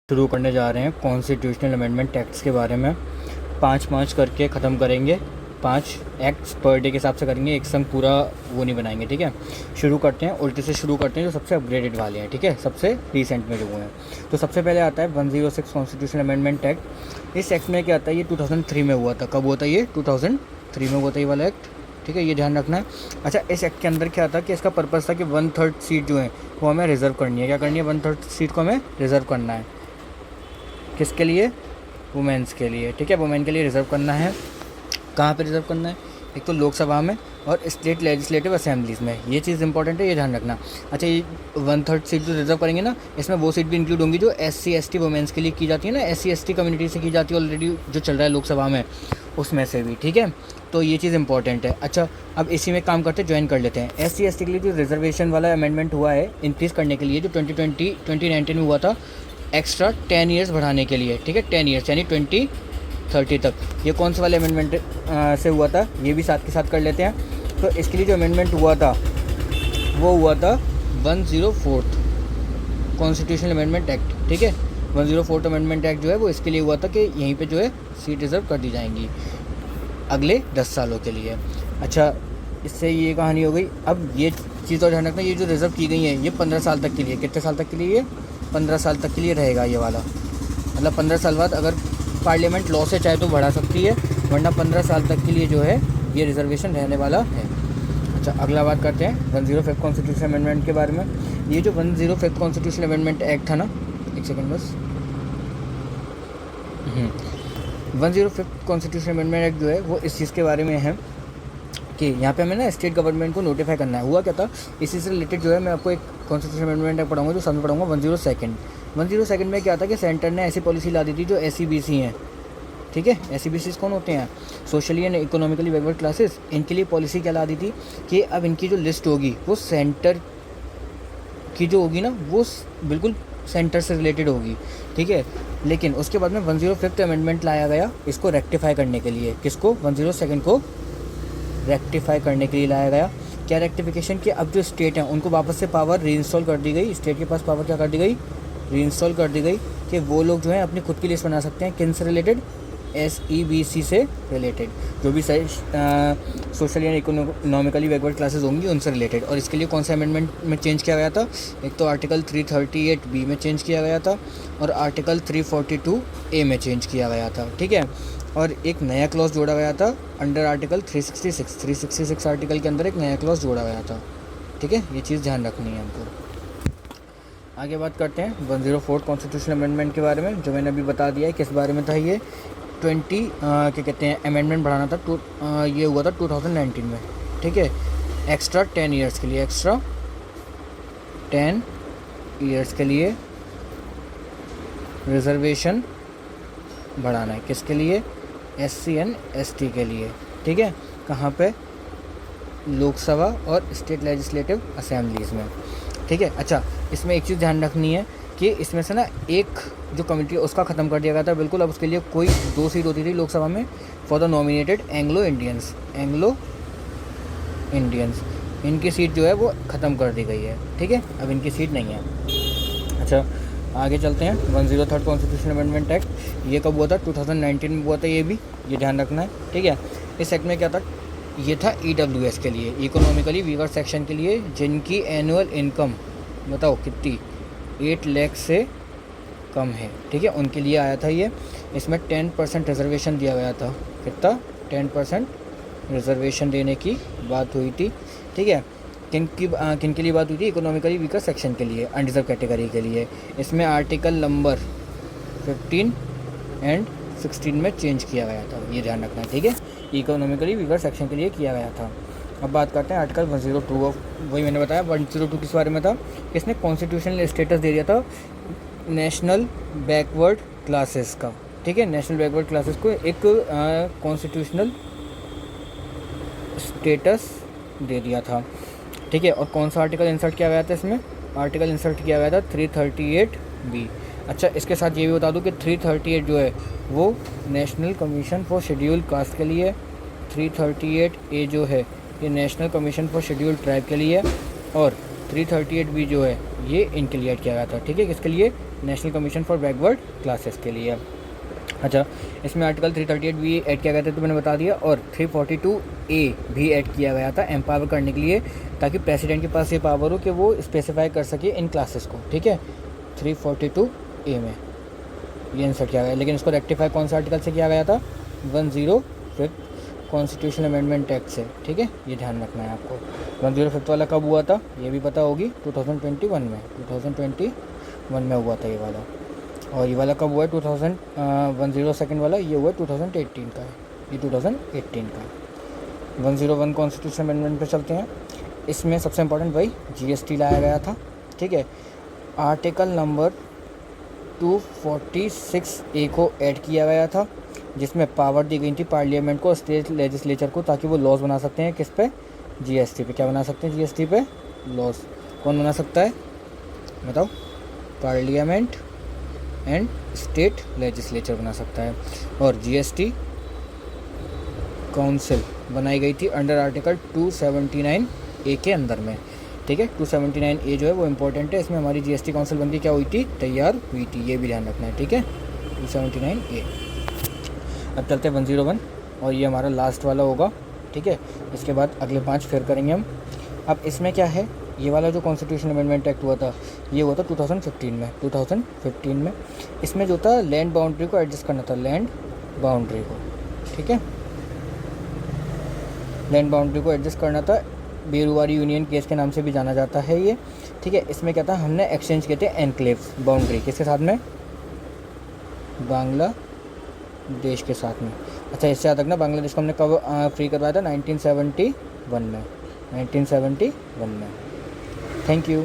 शुरू करने जा रहे हैं कॉन्स्टिट्यूशनल अमेंडमेंट एक्ट्स के बारे में। 5-5 करके ख़त्म करेंगे, 5 एक्ट्स पर डे के हिसाब से करेंगे, एक संग पूरा वो नहीं बनाएंगे। ठीक है, शुरू करते हैं, उल्टे से शुरू करते हैं जो सबसे अपग्रेडेड वाले हैं। ठीक है, सबसे रिसेंट में जो हुए हैं। तो सबसे पहले आता है 106 कॉन्स्टिट्यूशनल अमेंडमेंट एक्ट। इस एक्ट में क्या आता है, ये 2003 में हुआ था। कब हुआ था ये? 2003 में हुआ था ये वाला एक्ट। ठीक है, ये ध्यान रखना है। अच्छा, इस एक्ट के अंदर क्या था कि इसका पर्पज़ था कि 1/3 सीट जो है वो हमें रिज़र्व करनी है। क्या करनी है? 1/3 सीट को हमें रिज़र्व करना है। किसके लिए? वुमेन्स के लिए। ठीक है, वुमेन के लिए रिज़र्व करना है। कहाँ पे रिज़र्व करना है? एक तो लोकसभा में और स्टेट लेजिस्लेटिव असेंबलीज़ में। ये चीज़ इंपॉर्टेंट है, ये ध्यान रखना। अच्छा, ये 1/3 सीट जो रिज़र्व करेंगे ना, इसमें वो सीट भी इंक्लूड होंगी जो SC/ST वुमेन्स के लिए की जाती है ना, SC/ST कम्युनिटी से की जाती है ऑलरेडी, जो चल रहा है लोकसभा में, उसमें से भी। ठीक है, तो ये चीज़ इंपॉर्टेंट है। अच्छा, अब इसी में काम करते ज्वाइन कर लेते हैं। SC/ST के लिए जो रिजर्वेशन वाला अमेंडमेंट हुआ है इंक्रीज़ करने के लिए, जो 2019 में हुआ था, एक्स्ट्रा 10 ईयर्स बढ़ाने के लिए। ठीक है, 10 ईयर्स यानी 2030 तक। ये कौन से वाले अमेंडमेंट से हुआ था, ये भी साथ के साथ कर लेते हैं। तो इसके लिए जो अमेंडमेंट हुआ था वो हुआ था 104 कॉन्स्टिट्यूशनल अमेंडमेंट एक्ट। ठीक है, 104 अमेंडमेंट एक्ट जो है वो इसके लिए हुआ था कि यहीं पे जो है सीट रिज़र्व कर दी जाएंगी अगले 10 सालों के लिए। अच्छा, इससे ये कहानी हो गई। अब ये चीज़ और ध्यान रखना, ये जो रिज़र्व की गई है ये 15 साल तक के लिए। कितने साल तक के लिए? ये 15 साल तक के लिए रहेगा ये वाला। मतलब 15 साल बाद अगर पार्लियामेंट लॉ से चाहे तो बढ़ा सकती है, वरना 15 साल तक के लिए जो है ये रिजर्वेशन रहने वाला है। अच्छा, अगला बात करते हैं 105 कॉन्स्टिट्यूशन अमेंडमेंट के बारे में। ये जो 105 कॉन्स्टिट्यूशन अमेंडमेंट एक्ट था ना, एक सेकेंड बस, 105 कॉन्स्टिट्यूशन अमेंडमेंट एक्ट जो है वो इस चीज़ के बारे में है कि यहाँ पे हमें ना स्टेट गवर्नमेंट को नोटिफाई करना है। हुआ क्या था, इसी से रिलेटेड जो है मैं आपको एक कॉन्स्टिट्यूशन अमेंडमेंट एक्ट पढ़ाऊंगा, जो सामने पढ़ाऊंगा 102 में क्या था कि सेंटर ने ऐसी पॉलिसी ला दी थी जो SEBC हैं। ठीक है, SEBC कौन होते हैं? Socially and economically backward classes. इनके लिए पॉलिसी क्या ला दी थी कि अब इनकी जो लिस्ट होगी वो सेंटर की जो होगी ना, वो बिल्कुल सेंटर से रिलेटेड होगी। ठीक है, लेकिन उसके बाद में 105 अमेंडमेंट लाया गया इसको रेक्टिफाई करने के लिए। किसको? 102 को रेक्टिफाई करने के लिए लाया गया। क्या रेक्टिफिकेशन? कि अब जो स्टेट हैं उनको वापस से पावर रीइंस्टॉल कर दी गई। स्टेट के पास पावर क्या कर दी गई? रीइंस्टॉल कर दी गई कि वो लोग जो हैं अपनी खुद की लिस्ट बना सकते हैं। किन से रिलेटेड? SEBC से रिलेटेड, जो भी socially and economically backward classes होंगी उनसे रिलेटेड। और इसके लिए कौन से अमेंडमेंट में चेंज किया गया था? एक तो आर्टिकल 338B में चेंज किया गया था और आर्टिकल 342A में चेंज किया गया था। ठीक है, और एक नया क्लॉज जोड़ा गया था अंडर आर्टिकल 366 आर्टिकल के अंदर एक नया क्लॉज जोड़ा गया था। ठीक है, ये चीज़ ध्यान रखनी है हमको। आगे बात करते हैं 104 कॉन्स्टिट्यूशन अमेंडमेंट के बारे में, जो मैंने अभी बता दिया है किस बारे में था। ये 20 क्या कहते हैं अमेंडमेंट बढ़ाना था। ये हुआ था 2019 में। ठीक है, एक्स्ट्रा 10 ईयर्स के लिए, एक्स्ट्रा 10 ईयर्स के लिए रिजर्वेशन बढ़ाना है। किसके लिए? SC एंड ST के लिए। ठीक है, कहाँ पे? लोकसभा और स्टेट लेजिस्लेटिव असेंबलीज़ में। ठीक है, अच्छा, इसमें एक चीज़ ध्यान रखनी है कि इसमें से ना एक जो कमेटी उसका ख़त्म कर दिया गया था बिल्कुल। अब उसके लिए कोई 2 सीट होती थी लोकसभा में for the nominated Anglo Indians. इनकी सीट जो है वो ख़त्म कर दी गई है। ठीक है, अब इनकी सीट नहीं है। अच्छा, आगे चलते हैं 103 कॉन्स्टिट्यूशन अमेंडमेंट एक्ट। ये कब हुआ था? 2019 में हुआ था। ये भी ये ध्यान रखना है। ठीक है, इस एक्ट में क्या था? ये था EWS के लिए, इकोनॉमिकली वीकर सेक्शन के लिए, जिनकी एनुअल इनकम बताओ कितनी 8 लाख से कम है। ठीक है, उनके लिए आया था ये। इसमें 10% रिजर्वेशन दिया गया था। कितना? 10% रिजर्वेशन देने की बात हुई थी। ठीक है, किन के लिए बात हुई थी? इकोनॉमिकली वीकर सेक्शन के लिए, अनरिजर्व कैटेगरी के लिए। इसमें आर्टिकल नंबर 15 एंड 16 में चेंज किया गया था, ये ध्यान रखना है। ठीक है, इकोनॉमिकली वीकर सेक्शन के लिए किया गया था। अब बात करते हैं आर्टिकल 102 ऑफ, वही मैंने बताया 102 किस बारे में था? इसने कॉन्स्टिट्यूशनल स्टेटस दे दिया था नेशनल बैकवर्ड क्लासेस का। ठीक है, नेशनल बैकवर्ड क्लासेस को एक कॉन्स्टिट्यूशनल स्टेटस दे दिया था। ठीक है, और कौन सा आर्टिकल इंसर्ट किया गया था इसमें? आर्टिकल इंसर्ट किया गया था 338B। अच्छा, इसके साथ ये भी बता दूं कि 338 जो है वो national commission for schedule caste के लिए, 338A जो है ये national commission for schedule tribe के लिए, और 338B जो है ये इनके लिए ऐड किया गया था। ठीक है, किसके लिए? National commission for backward classes के लिए। अच्छा, इसमें आर्टिकल 338 भी ऐड किया गया था, तो मैंने बता दिया, और 342A भी ऐड किया गया था एम्पावर करने के लिए, ताकि प्रेसिडेंट के पास ये पावर हो कि वो स्पेसिफाई कर सके इन क्लासेस को, ठीक है। 342A में ये इंसर्ट किया गया, लेकिन इसको रेक्टिफाई कौन सा आर्टिकल से किया गया था? 105 कॉन्स्टिट्यूशनल अमेंडमेंट एक्ट से, ठीक है, ये ध्यान रखना है आपको। 105 वाला कब हुआ था ये भी पता होगी, 2021 में, 2021 में हुआ था ये वाला। और ये वाला कब हुआ है? 102 वाला ये हुआ 2018 का है, ये 2018 का है। 101 कॉन्स्टिट्यूशन अमेंडमेंट पे चलते हैं। इसमें सबसे इम्पोर्टेंट भाई GST लाया गया था, ठीक है। आर्टिकल नंबर 246A को ऐड किया गया था, जिसमें पावर दी गई थी पार्लियामेंट को, स्टेट लेजिस्लेचर को, ताकि वो लॉज बना सकते हैं। किस पे? GST पे। क्या बना सकते हैं GST पे? लॉज। कौन बना सकता है बताओ? पार्लियामेंट एंड स्टेट लेजिस्लेचर बना सकता है। और GST काउंसिल बनाई गई थी अंडर आर्टिकल 279A के अंदर में, ठीक है। 279A जो है वो इम्पोर्टेंट है, इसमें हमारी GST काउंसिल बनती क्या हुई थी? तैयार हुई थी, ये भी ध्यान रखना है, ठीक है। 279A। अब चलते हैं 101, और ये हमारा लास्ट वाला होगा, ठीक है। इसके बाद अगले 5 फिर करेंगे हम। अब इसमें क्या है, ये वाला जो कॉन्स्टिट्यूशन अमेंडमेंट एक्ट हुआ था, ये हुआ था 2015 में। इसमें जो था लैंड बाउंड्री को एडजस्ट करना था, लैंड बाउंड्री को, ठीक है, लैंड बाउंड्री को एडजस्ट करना था। बेरुवारी यूनियन केस के नाम से भी जाना जाता है ये, ठीक है। इसमें क्या था, हमने एक्सचेंज किए थे एनक्लेव बाउंड्री, किसके साथ में? बांग्लादेश के साथ में। अच्छा, इससे याद रखना, बांग्लादेश को हमने कब फ्री करवाया था? 1971 में, 1971 में। Thank you.